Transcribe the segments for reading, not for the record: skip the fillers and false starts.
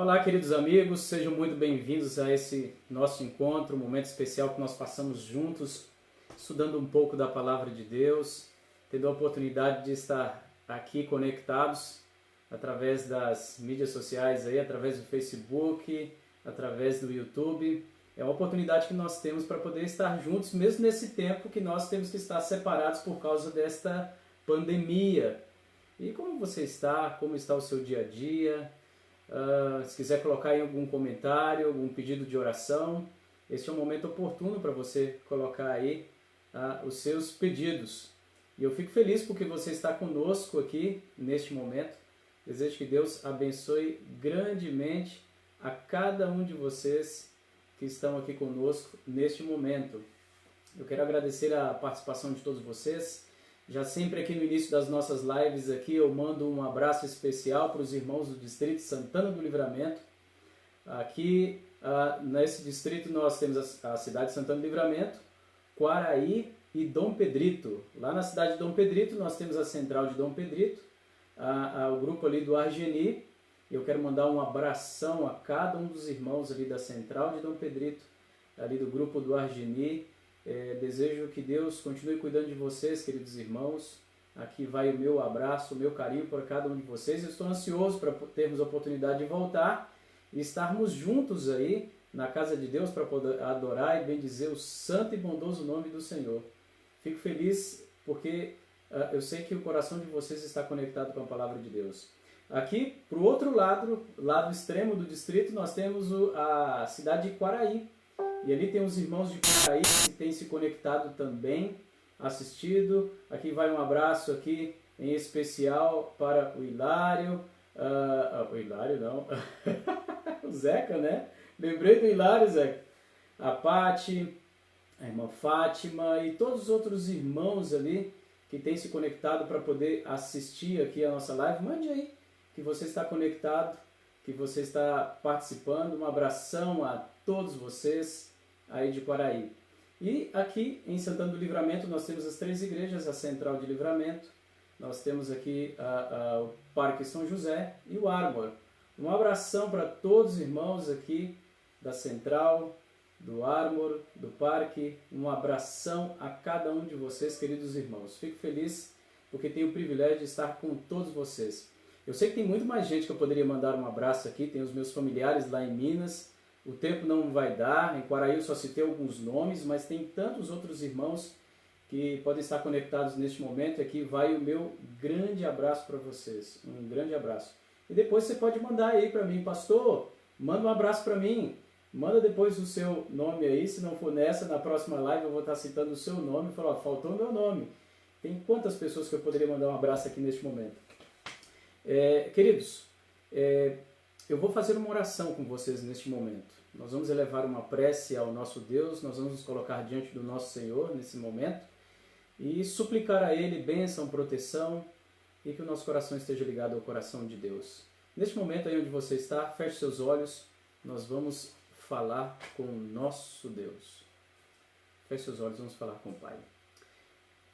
Olá, queridos amigos, sejam muito bem-vindos a esse nosso encontro, um momento especial que nós passamos juntos, estudando um pouco da Palavra de Deus, tendo a oportunidade de estar aqui conectados através das mídias sociais, através do Facebook, através do YouTube. É uma oportunidade que nós temos para poder estar juntos, mesmo nesse tempo que nós temos que estar separados por causa desta pandemia. E como você está? Como está o seu dia a dia? Se quiser colocar aí algum comentário, algum pedido de oração, este é um momento oportuno para você colocar aí os seus pedidos. E eu fico feliz porque você está conosco aqui neste momento. Desejo que Deus abençoe grandemente a cada um de vocês que estão aqui conosco neste momento. Eu quero agradecer a participação de todos vocês. Já sempre aqui no início das nossas lives aqui eu mando um abraço especial para os irmãos do Distrito Santana do Livramento. Aqui nesse distrito nós temos a cidade de Santana do Livramento, Quaraí e Dom Pedrito. Lá na cidade de Dom Pedrito nós temos a central de Dom Pedrito, o grupo ali do Argeni. Eu quero mandar um abração a cada um dos irmãos ali da central de Dom Pedrito, ali do grupo do Argeni. Desejo que Deus continue cuidando de vocês, queridos irmãos. Aqui vai o meu abraço, o meu carinho por cada um de vocês. Eu estou ansioso para termos a oportunidade de voltar e estarmos juntos aí na casa de Deus para poder adorar e bendizer o santo e bondoso nome do Senhor. Fico feliz porque eu sei que o coração de vocês está conectado com a palavra de Deus. Aqui, para o outro lado extremo do distrito, nós temos a cidade de Quaraí. E ali tem os irmãos de Quaraí que têm se conectado também, assistido. Aqui vai um abraço aqui em especial para o Hilário. O Hilário não, o Zeca, né? Lembrei do Hilário, Zeca. A Pati, a irmã Fátima e todos os outros irmãos ali que têm se conectado para poder assistir aqui a nossa live. Mande aí que você está conectado, que você está participando. Um abração a todos vocês aí de Quaraí. E aqui em Santana do Livramento nós temos as três igrejas, a Central de Livramento, nós temos aqui o Parque São José e o Armor. Um abração para todos os irmãos aqui da Central, do Armor, do Parque. Um abração a cada um de vocês, queridos irmãos. Fico feliz porque tenho o privilégio de estar com todos vocês. Eu sei que tem muito mais gente que eu poderia mandar um abraço aqui, tem os meus familiares lá em Minas, o tempo não vai dar, em Quaraí eu só citei alguns nomes, mas tem tantos outros irmãos que podem estar conectados neste momento. Aqui vai o meu grande abraço para vocês, um grande abraço. E depois você pode mandar aí para mim, pastor, manda um abraço para mim, manda depois o seu nome aí, se não for na próxima live eu vou estar citando o seu nome e falar, faltou o meu nome. Tem quantas pessoas que eu poderia mandar um abraço aqui neste momento? Queridos, eu vou fazer uma oração com vocês neste momento. Nós vamos elevar uma prece ao nosso Deus, nós vamos nos colocar diante do nosso Senhor nesse momento e suplicar a Ele bênção, proteção e que o nosso coração esteja ligado ao coração de Deus. Neste momento aí onde você está, feche seus olhos, nós vamos falar com o nosso Deus. Feche seus olhos, vamos falar com o Pai.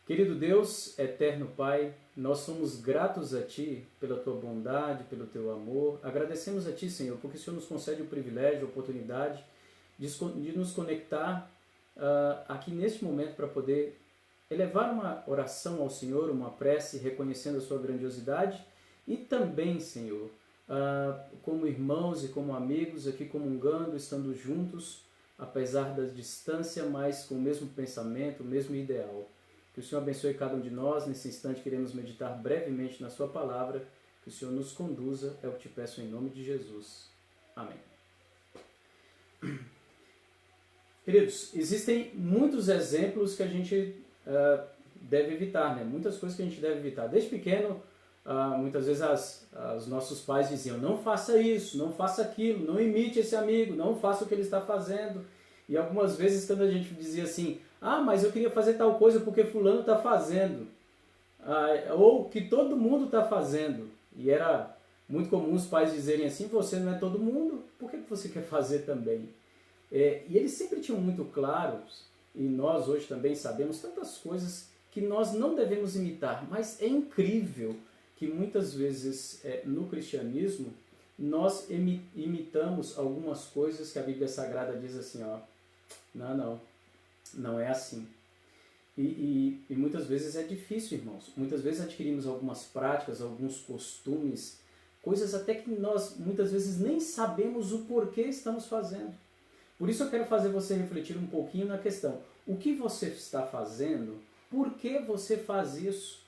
Querido Deus, eterno Pai, nós somos gratos a Ti pela Tua bondade, pelo Teu amor. Agradecemos a Ti, Senhor, porque o Senhor nos concede o privilégio, a oportunidade de nos conectar aqui neste momento para poder elevar uma oração ao Senhor, uma prece, reconhecendo a Sua grandiosidade e também, Senhor, como irmãos e como amigos aqui comungando, estando juntos, apesar da distância, mas com o mesmo pensamento, o mesmo ideal. Que o Senhor abençoe cada um de nós. Nesse instante queremos meditar brevemente na Sua palavra. Que o Senhor nos conduza. É o que te peço em nome de Jesus. Amém. Queridos, existem muitos exemplos que a gente deve evitar, né? Muitas coisas que a gente deve evitar. Desde pequeno, muitas vezes os nossos pais diziam, não faça isso, não faça aquilo, não imite esse amigo, não faça o que ele está fazendo. E algumas vezes quando a gente dizia assim, mas eu queria fazer tal coisa porque fulano está fazendo, ou que todo mundo está fazendo, e era muito comum os pais dizerem assim, você não é todo mundo, por que você quer fazer também? E eles sempre tinham muito claros, e nós hoje também sabemos tantas coisas que nós não devemos imitar, mas é incrível que muitas vezes no cristianismo nós imitamos algumas coisas que a Bíblia Sagrada diz assim, ó, não é assim. E muitas vezes é difícil, irmãos. Muitas vezes adquirimos algumas práticas, alguns costumes, coisas até que nós muitas vezes nem sabemos o porquê estamos fazendo. Por isso eu quero fazer você refletir um pouquinho na questão. O que você está fazendo? Por que você faz isso?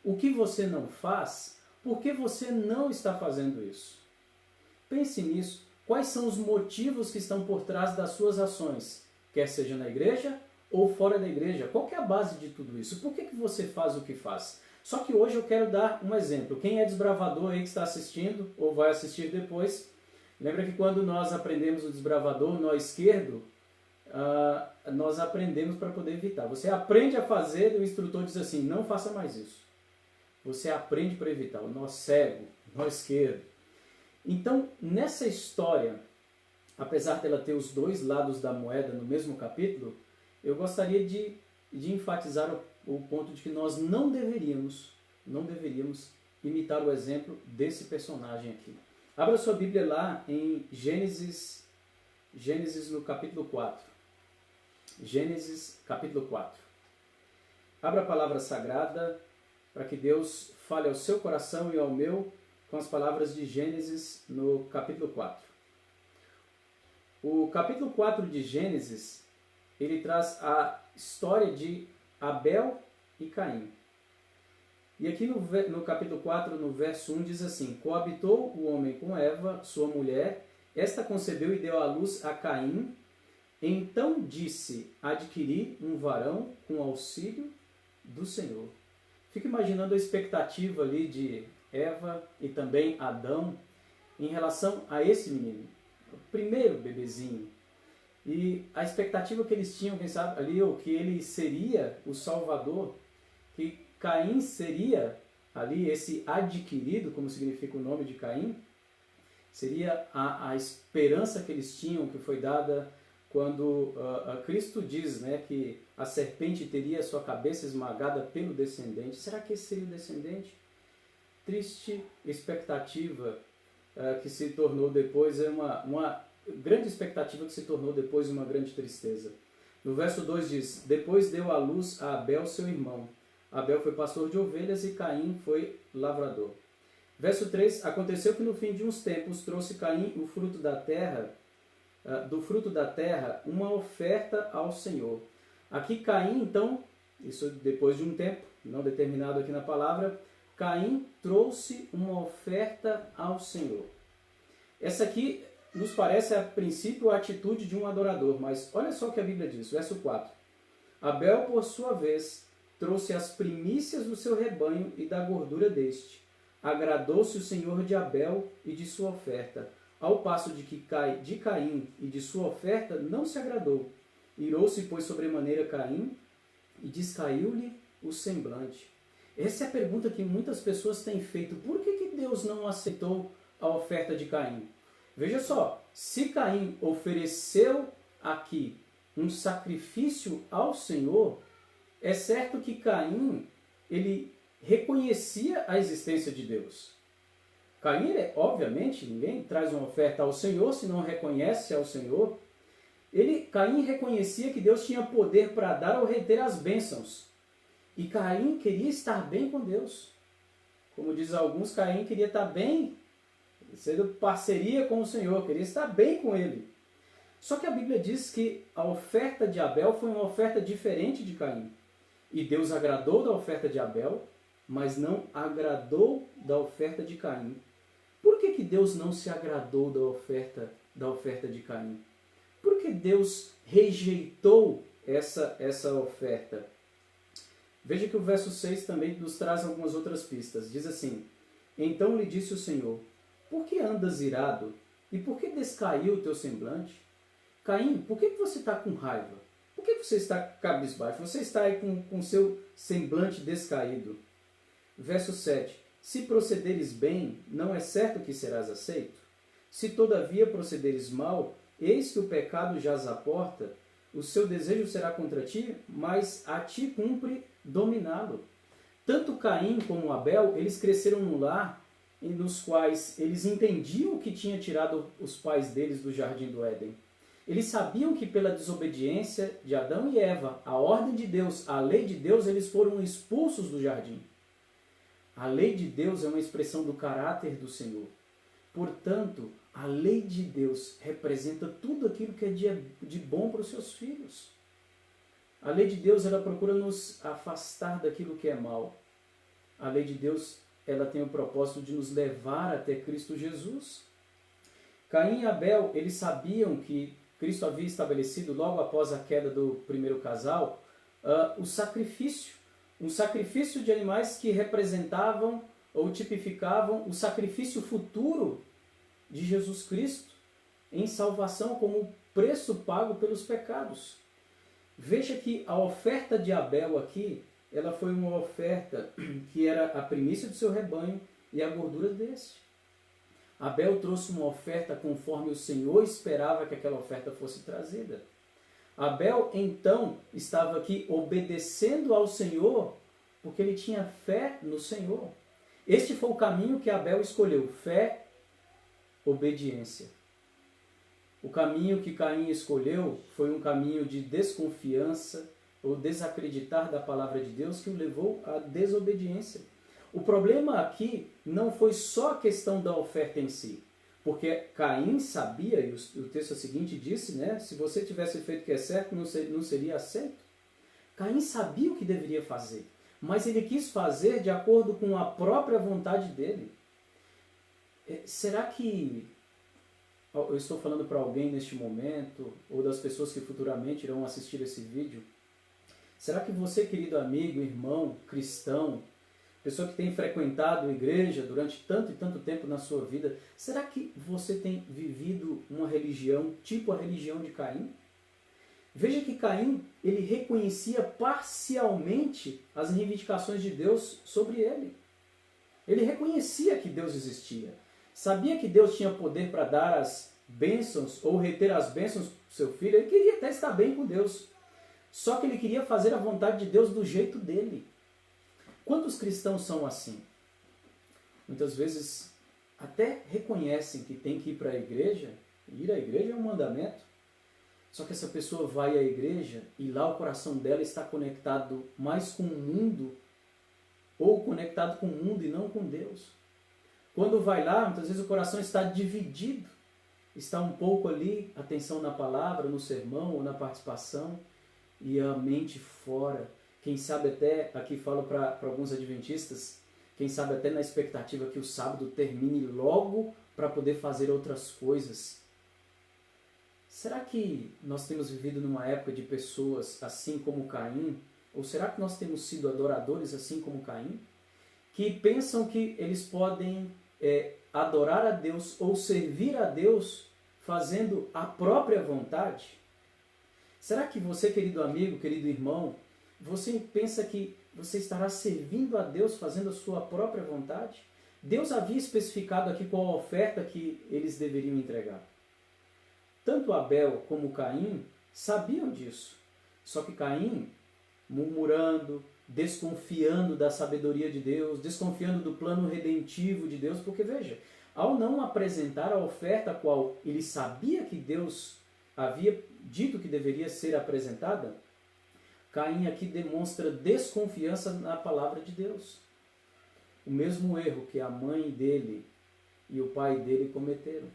O que você não faz? Por que você não está fazendo isso? Pense nisso. Quais são os motivos que estão por trás das suas ações? Quer seja na igreja ou fora da igreja. Qual que é a base de tudo isso? Por que você faz o que faz? Só que hoje eu quero dar um exemplo. Quem é desbravador aí que está assistindo ou vai assistir depois, lembra que quando nós aprendemos o desbravador, o nó esquerdo, nós aprendemos para poder evitar. Você aprende a fazer e o instrutor diz assim, não faça mais isso. Você aprende para evitar. O nó cego, o nó esquerdo. Então, nessa história, apesar dela ter os dois lados da moeda no mesmo capítulo, eu gostaria de enfatizar o ponto de que nós não deveríamos imitar o exemplo desse personagem aqui. Abra sua Bíblia lá em Gênesis no capítulo 4. Gênesis capítulo 4. Abra a palavra sagrada para que Deus fale ao seu coração e ao meu com as palavras de Gênesis no capítulo 4. O capítulo 4 de Gênesis, ele traz a história de Abel e Caim. E aqui no capítulo 4, no verso 1, diz assim, coabitou o homem com Eva, sua mulher, esta concebeu e deu à luz a Caim, então disse, adquiri um varão com auxílio do Senhor. Fico imaginando a expectativa ali de Eva e também Adão em relação a esse menino, o primeiro bebezinho. E a expectativa que eles tinham, quem sabe, ali, ou que ele seria o Salvador, que Caim seria ali esse adquirido, como significa o nome de Caim, seria a esperança que eles tinham, que foi dada quando Cristo diz, né, que a serpente teria a sua cabeça esmagada pelo descendente. Será que esse seria o descendente? Triste expectativa que se tornou depois uma grande expectativa que se tornou depois uma grande tristeza. No verso 2 diz, depois deu à luz a Abel, seu irmão. Abel foi pastor de ovelhas e Caim foi lavrador. Verso 3, aconteceu que no fim de uns tempos trouxe Caim o fruto da terra, do fruto da terra, uma oferta ao Senhor. Aqui Caim, então, isso depois de um tempo, não determinado aqui na palavra, Caim trouxe uma oferta ao Senhor. Essa aqui nos parece a princípio a atitude de um adorador, mas olha só o que a Bíblia diz, verso 4. Abel, por sua vez, trouxe as primícias do seu rebanho e da gordura deste. Agradou-se o Senhor de Abel e de sua oferta, ao passo de que de Caim e de sua oferta não se agradou. Irou-se, pois, sobremaneira Caim e descaiu-lhe o semblante. Essa é a pergunta que muitas pessoas têm feito. Por que Deus não aceitou a oferta de Caim? Veja só, se Caim ofereceu aqui um sacrifício ao Senhor, é certo que Caim, ele reconhecia a existência de Deus. Caim, obviamente, ninguém traz uma oferta ao Senhor se não reconhece ao Senhor. Caim reconhecia que Deus tinha poder para dar ou reter as bênçãos. E Caim queria estar bem com Deus. Como diz alguns, Caim queria estar bem, sendo parceria com o Senhor, queria estar bem com Ele. Só que a Bíblia diz que a oferta de Abel foi uma oferta diferente de Caim. E Deus agradou da oferta de Abel, mas não agradou da oferta de Caim. Por que Deus não se agradou da oferta de Caim? Por que Deus rejeitou essa oferta? Veja que o verso 6 também nos traz algumas outras pistas. Diz assim, então lhe disse o Senhor, por que andas irado? E por que descaiu o teu semblante? Caim, por que você está com raiva? Por que você está cabisbaixo? Você está aí com seu semblante descaído. Verso 7. Se procederes bem, não é certo que serás aceito? Se todavia procederes mal, eis que o pecado jaz à porta, o seu desejo será contra ti, mas a ti cumpre dominá-lo. Tanto Caim como Abel, eles cresceram num lar nos quais eles entendiam o que tinha tirado os pais deles do jardim do Éden. Eles sabiam que pela desobediência de Adão e Eva, a ordem de Deus, a lei de Deus, eles foram expulsos do jardim. A lei de Deus é uma expressão do caráter do Senhor. Portanto, a lei de Deus representa tudo aquilo que é de bom para os seus filhos. A lei de Deus, ela procura nos afastar daquilo que é mal. A lei de Deus, ela tem o propósito de nos levar até Cristo Jesus. Caim e Abel, eles sabiam que Cristo havia estabelecido, logo após a queda do primeiro casal, o sacrifício. Um sacrifício de animais que representavam ou tipificavam o sacrifício futuro de Jesus Cristo em salvação como preço pago pelos pecados. Veja que a oferta de Abel aqui, ela foi uma oferta que era a primícia do seu rebanho e a gordura deste. Abel trouxe uma oferta conforme o Senhor esperava que aquela oferta fosse trazida. Abel, então, estava aqui obedecendo ao Senhor porque ele tinha fé no Senhor. Este foi o caminho que Abel escolheu: fé, obediência. O caminho que Caim escolheu foi um caminho de desconfiança ou desacreditar da palavra de Deus que o levou à desobediência. O problema aqui não foi só a questão da oferta em si, porque Caim sabia, e o texto seguinte disse, né, se você tivesse feito o que é certo, não seria aceito. Caim sabia o que deveria fazer, mas ele quis fazer de acordo com a própria vontade dele. Será que eu estou falando para alguém neste momento, ou das pessoas que futuramente irão assistir esse vídeo? Será que você, querido amigo, irmão, cristão, pessoa que tem frequentado a igreja durante tanto e tanto tempo na sua vida, será que você tem vivido uma religião tipo a religião de Caim? Veja que Caim, ele reconhecia parcialmente as reivindicações de Deus sobre ele. Ele reconhecia que Deus existia. Sabia que Deus tinha poder para dar as bênçãos ou reter as bênçãos do seu filho. Ele queria até estar bem com Deus. Só que ele queria fazer a vontade de Deus do jeito dele. Quantos cristãos são assim? Muitas vezes até reconhecem que tem que ir para a igreja. Ir à igreja é um mandamento. Só que essa pessoa vai à igreja e lá o coração dela está conectado mais com o mundo, ou conectado com o mundo e não com Deus. Quando vai lá, muitas vezes o coração está dividido. Está um pouco ali, atenção na palavra, no sermão ou na participação, e a mente fora. Quem sabe até, aqui falo para alguns adventistas, quem sabe até na expectativa que o sábado termine logo para poder fazer outras coisas. Será que nós temos vivido numa época de pessoas assim como Caim? Ou será que nós temos sido adoradores assim como Caim? Que pensam que eles podem adorar a Deus ou servir a Deus fazendo a própria vontade? Será que você, querido amigo, querido irmão, você pensa que você estará servindo a Deus fazendo a sua própria vontade? Deus havia especificado aqui qual a oferta que eles deveriam entregar. Tanto Abel como Caim sabiam disso. Só que Caim, murmurando, desconfiando da sabedoria de Deus, desconfiando do plano redentivo de Deus, porque veja, ao não apresentar a oferta a qual ele sabia que Deus havia dito que deveria ser apresentada, Caim aqui demonstra desconfiança na palavra de Deus. O mesmo erro que a mãe dele e o pai dele cometeram.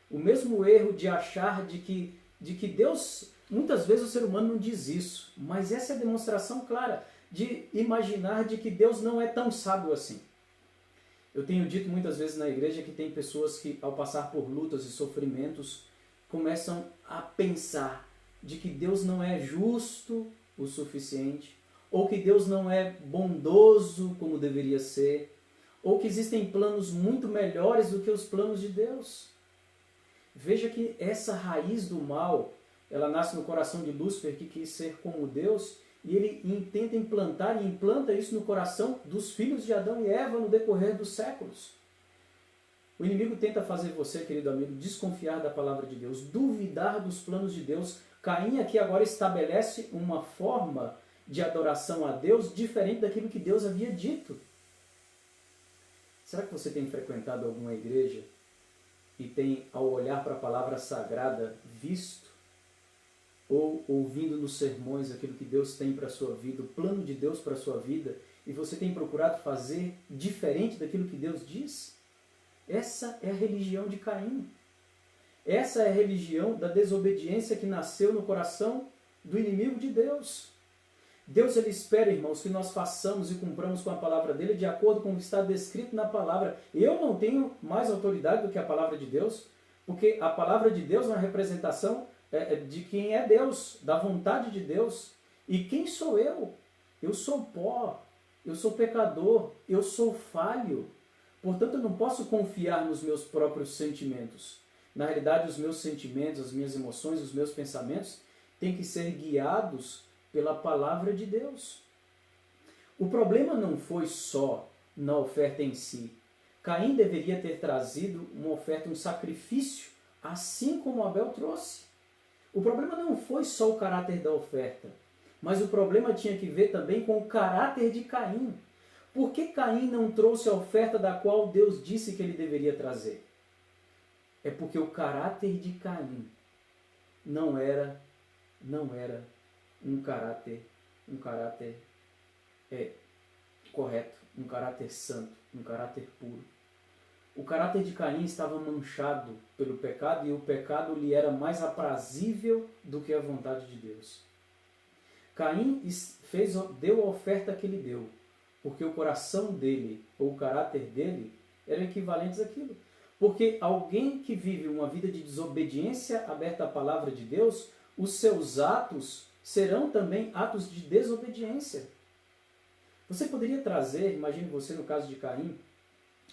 O mesmo erro de achar de que Deus, muitas vezes o ser humano não diz isso, mas essa é a demonstração clara de imaginar de que Deus não é tão sábio assim. Eu tenho dito muitas vezes na igreja que tem pessoas que, ao passar por lutas e sofrimentos, começam a pensar de que Deus não é justo o suficiente, ou que Deus não é bondoso como deveria ser, ou que existem planos muito melhores do que os planos de Deus. Veja que essa raiz do mal, ela nasce no coração de Lúcifer, que quis ser como Deus, e ele tenta implantar e implanta isso no coração dos filhos de Adão e Eva no decorrer dos séculos. O inimigo tenta fazer você, querido amigo, desconfiar da palavra de Deus, duvidar dos planos de Deus. Caim aqui agora estabelece uma forma de adoração a Deus diferente daquilo que Deus havia dito. Será que você tem frequentado alguma igreja e tem, ao olhar para a palavra sagrada, visto ou ouvindo nos sermões aquilo que Deus tem para a sua vida, o plano de Deus para a sua vida, e você tem procurado fazer diferente daquilo que Deus diz? Essa é a religião de Caim. Essa é a religião da desobediência que nasceu no coração do inimigo de Deus. Deus ele espera, irmãos, que nós façamos e cumpramos com a palavra dele de acordo com o que está descrito na palavra. Eu não tenho mais autoridade do que a palavra de Deus, porque a palavra de Deus é uma representação de quem é Deus, da vontade de Deus. E quem sou eu? Eu sou pó, eu sou pecador, eu sou falho. Portanto, eu não posso confiar nos meus próprios sentimentos. Na realidade, os meus sentimentos, as minhas emoções, os meus pensamentos têm que ser guiados pela palavra de Deus. O problema não foi só na oferta em si. Caim deveria ter trazido uma oferta, um sacrifício, assim como Abel trouxe. O problema não foi só o caráter da oferta, mas o problema tinha que ver também com o caráter de Caim. Por que Caim não trouxe a oferta da qual Deus disse que ele deveria trazer? É porque o caráter de Caim não era um caráter correto, um caráter santo, um caráter puro. O caráter de Caim estava manchado pelo pecado e o pecado lhe era mais aprazível do que a vontade de Deus. Caim deu a oferta que ele deu, porque o coração dele, ou o caráter dele, eram equivalentes àquilo. Porque alguém que vive uma vida de desobediência aberta à palavra de Deus, os seus atos serão também atos de desobediência. Você poderia trazer, imagine você no caso de Caim,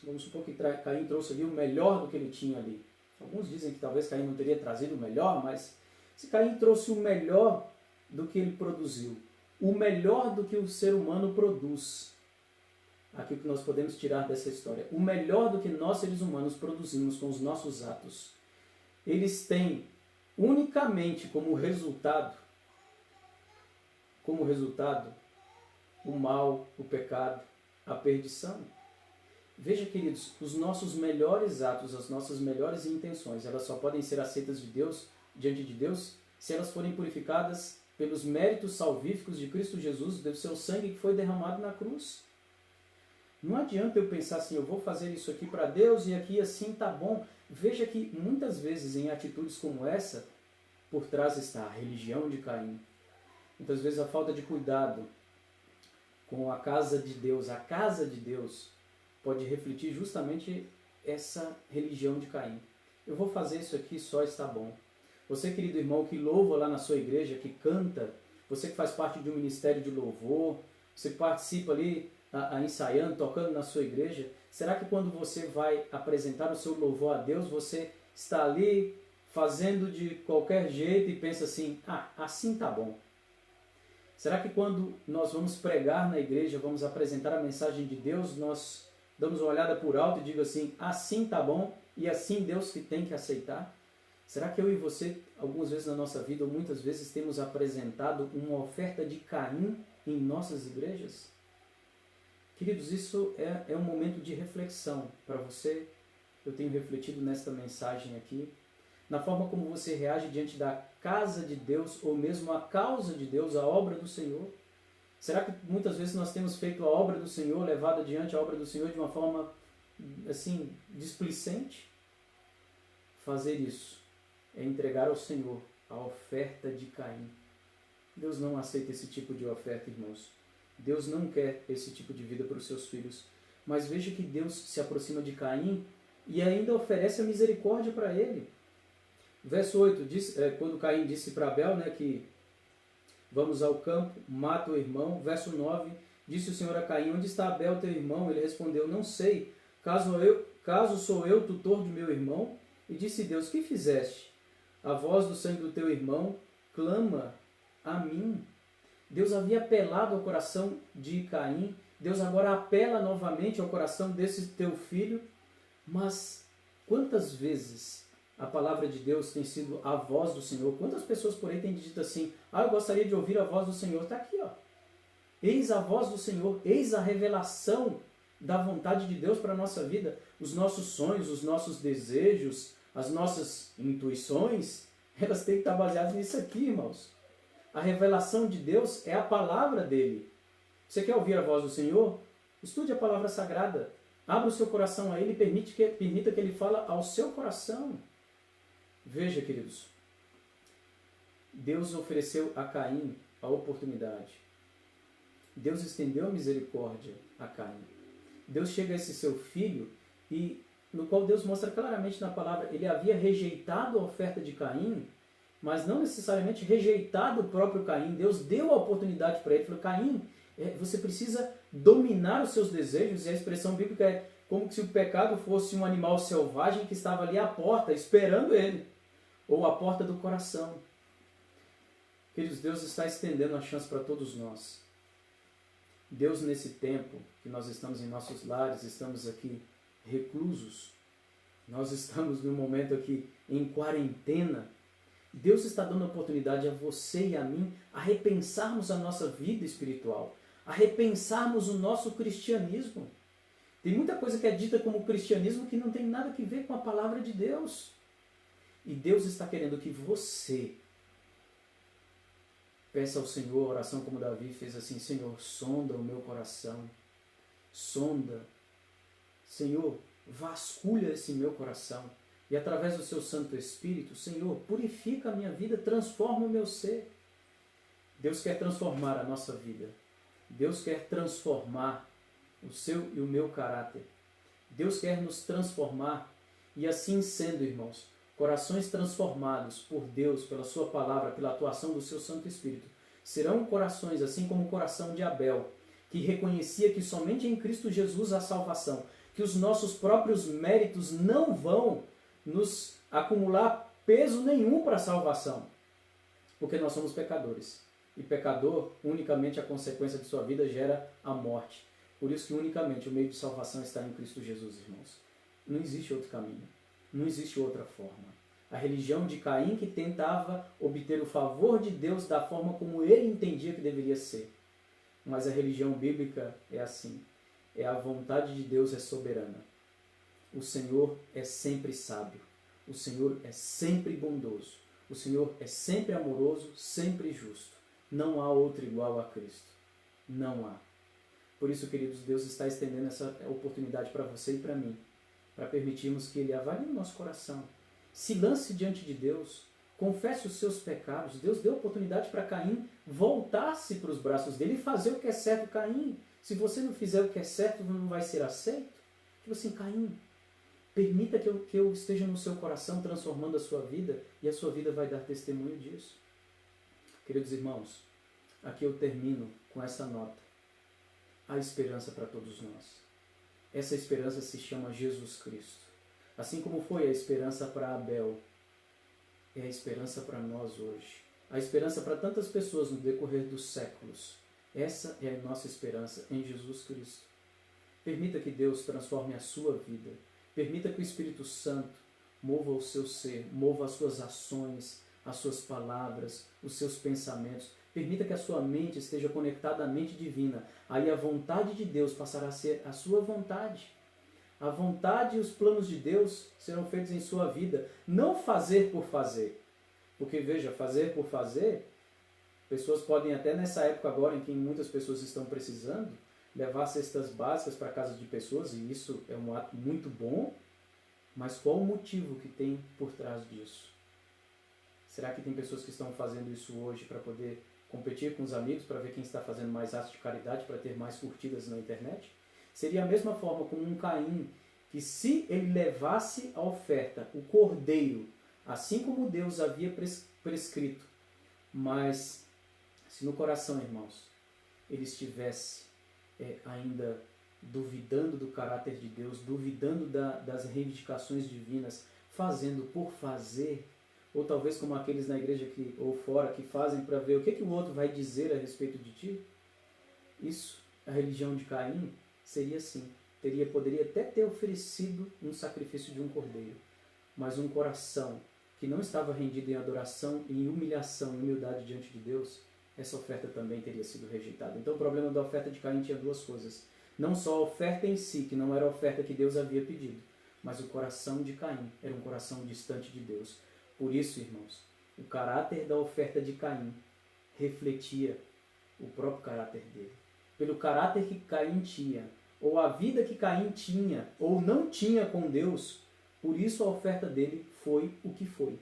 vamos supor que Caim trouxe ali o melhor do que ele tinha ali. Alguns dizem que talvez Caim não teria trazido o melhor, mas se Caim trouxe o melhor do que ele produziu, o melhor do que o ser humano produz, aquilo que nós podemos tirar dessa história, o melhor do que nós seres humanos produzimos com os nossos atos, eles têm unicamente como resultado o mal, o pecado, a perdição. Veja, queridos, os nossos melhores atos, as nossas melhores intenções, elas só podem ser aceitas de Deus, diante de Deus, se elas forem purificadas pelos méritos salvíficos de Cristo Jesus, do seu sangue que foi derramado na cruz. Não adianta eu pensar assim, eu vou fazer isso aqui para Deus e aqui assim tá bom. Veja que muitas vezes em atitudes como essa, por trás está a religião de Caim. Muitas vezes a falta de cuidado com a casa de Deus pode refletir justamente essa religião de Caim. Eu vou fazer isso aqui, só está bom. Você, querido irmão, que louva lá na sua igreja, que canta, você que faz parte de um ministério de louvor, você que participa ali ensaiando, tocando na sua igreja, será que quando você vai apresentar o seu louvor a Deus, você está ali fazendo de qualquer jeito e pensa assim, assim tá bom? Será que quando nós vamos pregar na igreja, vamos apresentar a mensagem de Deus, nós damos uma olhada por alto e digo assim tá bom, e assim Deus que tem que aceitar? Será que eu e você, algumas vezes na nossa vida, ou muitas vezes, temos apresentado uma oferta de Caim em nossas igrejas? Queridos, isso é um momento de reflexão para você. Eu tenho refletido nesta mensagem aqui, na forma como você reage diante da casa de Deus, ou mesmo a causa de Deus, a obra do Senhor. Será que muitas vezes nós temos feito a obra do Senhor, levado adiante a obra do Senhor de uma forma, assim, displicente? Fazer isso é entregar ao Senhor a oferta de Caim. Deus não aceita esse tipo de oferta, irmãos. Deus não quer esse tipo de vida para os seus filhos. Mas veja que Deus se aproxima de Caim e ainda oferece a misericórdia para ele. Verso 8, quando Caim disse para Abel, que vamos ao campo, mata o irmão. Verso 9, disse o Senhor a Caim, onde está Abel teu irmão? Ele respondeu, não sei, caso sou eu tutor de meu irmão? E disse Deus, que fizeste? A voz do sangue do teu irmão clama a mim. Deus havia apelado ao coração de Caim, Deus agora apela novamente ao coração desse teu filho, mas quantas vezes a palavra de Deus tem sido a voz do Senhor? Quantas pessoas por aí têm dito assim, eu gostaria de ouvir a voz do Senhor? Está aqui, Eis a voz do Senhor, eis a revelação da vontade de Deus para a nossa vida. Os nossos sonhos, os nossos desejos, as nossas intuições, elas têm que estar baseadas nisso aqui, irmãos. A revelação de Deus é a palavra dele. Você quer ouvir a voz do Senhor? Estude a palavra sagrada. Abra o seu coração a ele e permita que ele fale ao seu coração. Veja, queridos, Deus ofereceu a Caim a oportunidade. Deus estendeu a misericórdia a Caim. Deus chega a esse seu filho, e no qual Deus mostra claramente na palavra, ele havia rejeitado a oferta de Caim, mas não necessariamente rejeitado o próprio Caim. Deus deu a oportunidade para ele, falou: Caim, você precisa dominar os seus desejos, e a expressão bíblica é como se o pecado fosse um animal selvagem que estava ali à porta, esperando ele, ou à porta do coração. Queridos, Deus está estendendo a chance para todos nós. Deus, nesse tempo que nós estamos em nossos lares, estamos aqui reclusos, nós estamos num momento aqui em quarentena, Deus está dando a oportunidade a você e a mim a repensarmos a nossa vida espiritual, a repensarmos o nosso cristianismo. Tem muita coisa que é dita como cristianismo que não tem nada a ver com a palavra de Deus. E Deus está querendo que você peça ao Senhor a oração como Davi fez assim: Senhor, sonda o meu coração, sonda, Senhor, vasculha esse meu coração. E através do seu Santo Espírito, Senhor, purifica a minha vida, transforma o meu ser. Deus quer transformar a nossa vida. Deus quer transformar o seu e o meu caráter. Deus quer nos transformar, e assim sendo, irmãos, corações transformados por Deus, pela sua palavra, pela atuação do seu Santo Espírito, serão corações assim como o coração de Abel, que reconhecia que somente em Cristo Jesus há salvação, que os nossos próprios méritos não vão nos acumular peso nenhum para a salvação, porque nós somos pecadores. E pecador, unicamente a consequência de sua vida gera a morte. Por isso que unicamente o meio de salvação está em Cristo Jesus, irmãos. Não existe outro caminho. Não existe outra forma. A religião de Caim, que tentava obter o favor de Deus da forma como ele entendia que deveria ser. Mas a religião bíblica é assim. A vontade de Deus é soberana. O Senhor é sempre sábio. O Senhor é sempre bondoso. O Senhor é sempre amoroso, sempre justo. Não há outro igual a Cristo. Não há. Por isso, queridos, Deus está estendendo essa oportunidade para você e para mim, para permitirmos que Ele avalie o nosso coração. Se lance diante de Deus, confesse os seus pecados. Deus deu oportunidade para Caim voltar-se para os braços dele e fazer o que é certo. Caim, se você não fizer o que é certo, não vai ser aceito. Tipo assim, Caim, permita que eu esteja no seu coração transformando a sua vida, e a sua vida vai dar testemunho disso. Queridos irmãos, aqui eu termino com essa nota. Há esperança para todos nós. Essa esperança se chama Jesus Cristo. Assim como foi a esperança para Abel, é a esperança para nós hoje. A esperança para tantas pessoas no decorrer dos séculos. Essa é a nossa esperança em Jesus Cristo. Permita que Deus transforme a sua vida. Permita que o Espírito Santo mova o seu ser, mova as suas ações, as suas palavras, os seus pensamentos. Permita que a sua mente esteja conectada à mente divina. Aí a vontade de Deus passará a ser a sua vontade. A vontade e os planos de Deus serão feitos em sua vida. Não fazer por fazer. Porque, veja, fazer por fazer, pessoas podem até nessa época agora em que muitas pessoas estão precisando, levar cestas básicas para casa de pessoas, e isso é um ato muito bom, mas qual o motivo que tem por trás disso? Será que tem pessoas que estão fazendo isso hoje para poder competir com os amigos, para ver quem está fazendo mais atos de caridade, para ter mais curtidas na internet? Seria a mesma forma com um Caim, que se ele levasse a oferta, o cordeiro, assim como Deus havia prescrito, mas se no coração, irmãos, ele estivesse ainda duvidando do caráter de Deus, duvidando das reivindicações divinas, fazendo por fazer, ou talvez como aqueles na igreja ou fora que fazem para ver o que o outro vai dizer a respeito de ti, isso, a religião de Caim, seria assim. Poderia até ter oferecido um sacrifício de um cordeiro, mas um coração que não estava rendido em adoração, em humilhação, em humildade diante de Deus, essa oferta também teria sido rejeitada. Então o problema da oferta de Caim tinha duas coisas. Não só a oferta em si, que não era a oferta que Deus havia pedido, mas o coração de Caim era um coração distante de Deus. Por isso, irmãos, o caráter da oferta de Caim refletia o próprio caráter dele. Pelo caráter que Caim tinha, ou a vida que Caim tinha, ou não tinha com Deus, por isso a oferta dele foi o que foi.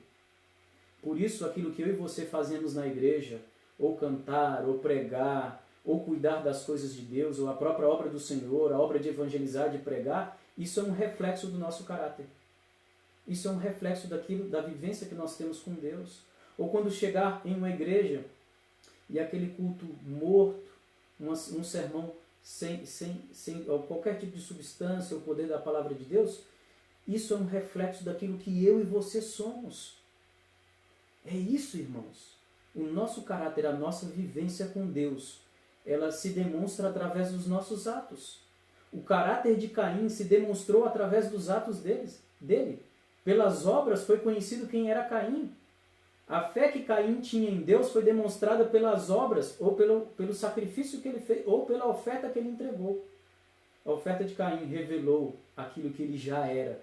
Por isso aquilo que eu e você fazemos na igreja, ou cantar, ou pregar, ou cuidar das coisas de Deus, ou a própria obra do Senhor, a obra de evangelizar, de pregar, isso é um reflexo do nosso caráter. Isso é um reflexo da vivência que nós temos com Deus. Ou quando chegar em uma igreja e aquele culto morto, um sermão sem qualquer tipo de substância, o poder da palavra de Deus, isso é um reflexo daquilo que eu e você somos. É isso, irmãos. O nosso caráter, a nossa vivência com Deus, ela se demonstra através dos nossos atos. O caráter de Caim se demonstrou através dos atos dele. Pelas obras foi conhecido quem era Caim. A fé que Caim tinha em Deus foi demonstrada pelas obras, ou pelo sacrifício que ele fez, ou pela oferta que ele entregou. A oferta de Caim revelou aquilo que ele já era.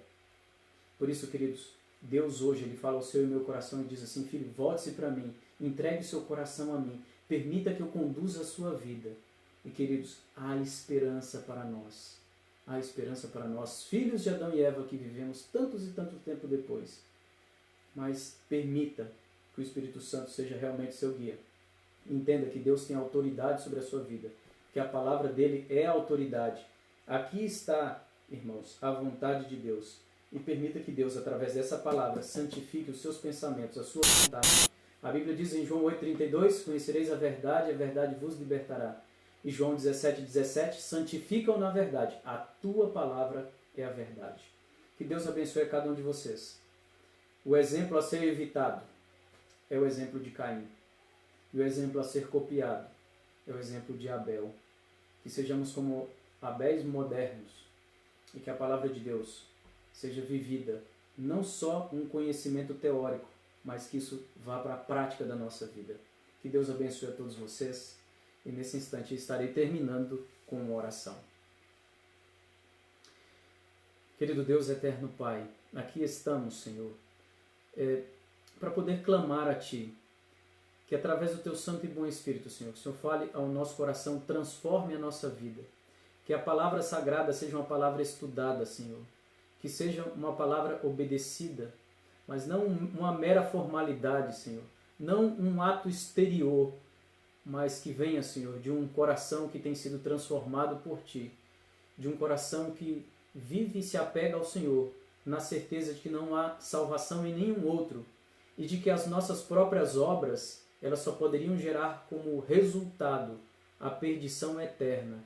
Por isso, queridos, Deus hoje ele fala ao seu e meu coração e diz assim: filho, volte-se para mim, entregue o seu coração a mim, permita que eu conduza a sua vida. E, queridos, há esperança para nós. Há esperança para nós, filhos de Adão e Eva, que vivemos tantos e tanto tempo depois. Mas permita que o Espírito Santo seja realmente seu guia. Entenda que Deus tem autoridade sobre a sua vida, que a palavra dele é a autoridade. Aqui está, irmãos, a vontade de Deus. E permita que Deus, através dessa palavra, santifique os seus pensamentos, a sua vontade. A Bíblia diz em João 8,32, conhecereis a verdade vos libertará. E João 17,17, santifica-o na verdade, a tua palavra é a verdade. Que Deus abençoe a cada um de vocês. O exemplo a ser evitado é o exemplo de Caim. E o exemplo a ser copiado é o exemplo de Abel. Que sejamos como Abéis modernos e que a palavra de Deus seja vivida, não só um conhecimento teórico, mas que isso vá para a prática da nossa vida. Que Deus abençoe a todos vocês. E nesse instante estarei terminando com uma oração. Querido Deus eterno Pai, aqui estamos, Senhor, para poder clamar a Ti, que através do Teu Santo e Bom Espírito, Senhor, que o Senhor fale ao nosso coração, transforme a nossa vida, que a palavra sagrada seja uma palavra estudada, Senhor, que seja uma palavra obedecida, mas não uma mera formalidade, Senhor, não um ato exterior, mas que venha, Senhor, de um coração que tem sido transformado por Ti, de um coração que vive e se apega ao Senhor, na certeza de que não há salvação em nenhum outro, e de que as nossas próprias obras, elas só poderiam gerar como resultado a perdição eterna,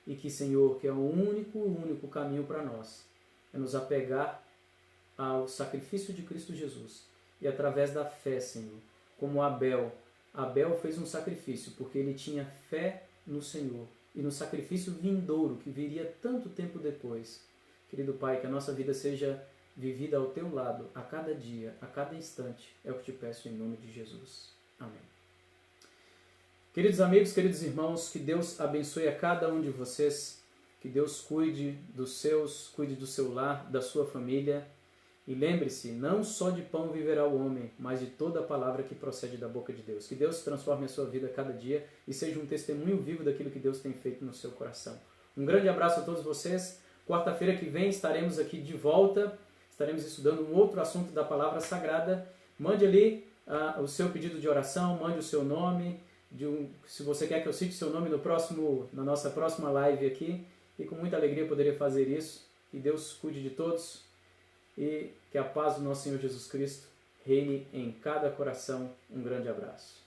e que, Senhor, que é o único caminho para nós, é nos apegar ao sacrifício de Cristo Jesus, e através da fé, Senhor, como Abel fez um sacrifício, porque ele tinha fé no Senhor e no sacrifício vindouro, que viria tanto tempo depois. Querido Pai, que a nossa vida seja vivida ao Teu lado, a cada dia, a cada instante. É o que te peço em nome de Jesus. Amém. Queridos amigos, queridos irmãos, que Deus abençoe a cada um de vocês, que Deus cuide dos seus, cuide do seu lar, da sua família. E lembre-se, não só de pão viverá o homem, mas de toda a palavra que procede da boca de Deus. Que Deus transforme a sua vida a cada dia e seja um testemunho vivo daquilo que Deus tem feito no seu coração. Um grande abraço a todos vocês. Quarta-feira que vem estaremos aqui de volta. Estaremos estudando um outro assunto da palavra sagrada. Mande ali o seu pedido de oração, mande o seu nome. Se você quer que eu cite seu nome na nossa próxima live aqui. E com muita alegria poderia fazer isso. Que Deus cuide de todos. E que a paz do nosso Senhor Jesus Cristo reine em cada coração. Um grande abraço.